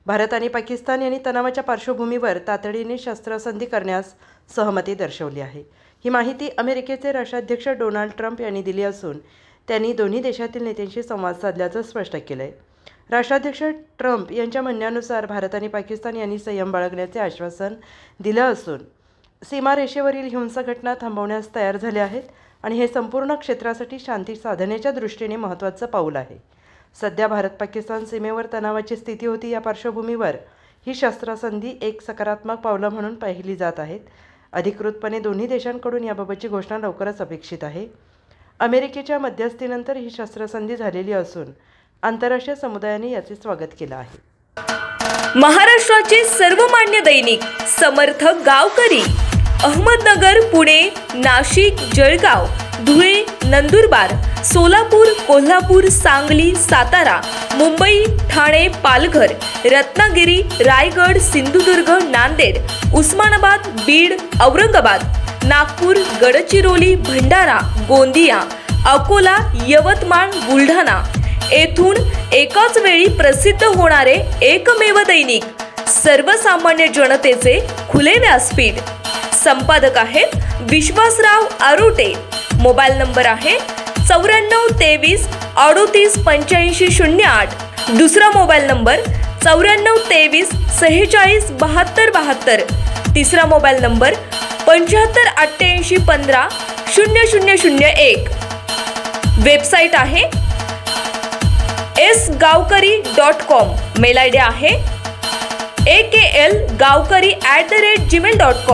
भारत आणि पाकिस्तान यांनी तणावाच्या पार्श्वभूमीवर तातडीने शस्त्रसंधी करण्यास सहमती दर्शवली आहे। ही माहिती अमेरिकेचे राष्ट्राध्यक्ष डोनाल्ड ट्रम्प यांनी दिली असून त्यांनी दोन्ही देशातील नेत्यांशी संवाद साधल्याचं स्पष्ट केलं आहे। राष्ट्राध्यक्ष ट्रम्प यांच्या म्हणण्यानुसार भारत आणि पाकिस्तान यांनी संयम बाळगण्याचे आश्वासन दिलं असून सीमारेषेवरील हिंसक घटना थांबवण्यास तयार झाले आहेत आणि हे संपूर्ण क्षेत्रासाठी शांती साधण्याच्या दृष्टीने महत्त्वाचं पाऊल आहे। सध्या भारत-पाकिस्तान सीमेवर तणावाची स्थिती होती। या पार्श्वभूमीवर ही शस्त्रसंधी एक सकारात्मक पावलं म्हणून पाहिली जात आहेत। अधिकृतपणे दोन्ही देशांकडून याबाबतची घोषणा लवकरच अपेक्षित आहे। अमेरिकेच्या मध्यस्थीनंतर ही शस्त्रसंधी झालेली असून आंतरराष्ट्रीय समुदायाने याचे स्वागत केलं आहे। महाराष्ट्राचे सर्वमान्य दैनिक समर्थ गावकरी अहमदनगर, पुणे, नाशिक, जळगाव, धुळे, नंदुरबार, सोलापूर, कोल्हापूर, सांगली, सातारा, मुंबई, ठाणे, पालघर, रत्नागिरी, रायगड, सिंधुदुर्ग, नांदेड, उस्मानाबाद, बीड, औरंगाबाद, नागपूर, गडचिरोली, भंडारा, गोंदिया, अकोला, यवतमाळ, बुलढाणा येथून एकाच वेळी प्रसिद्ध होणारे एकमेव दैनिक, सर्वसामान्य जनतेचे खुले व्यासपीठ। संपादक आहेत विश्वासराव आरोटे। मोबाईल नंबर आहे 9423 38 85 08। दुसरा मोबाईल नंबर 9423 46 72 72। तिसरा मोबाईल नंबर 75 88 15 0001। वेबसाईट आहे sgavkari.com। मेल आयडी आहे aklgavkari@gmail.com।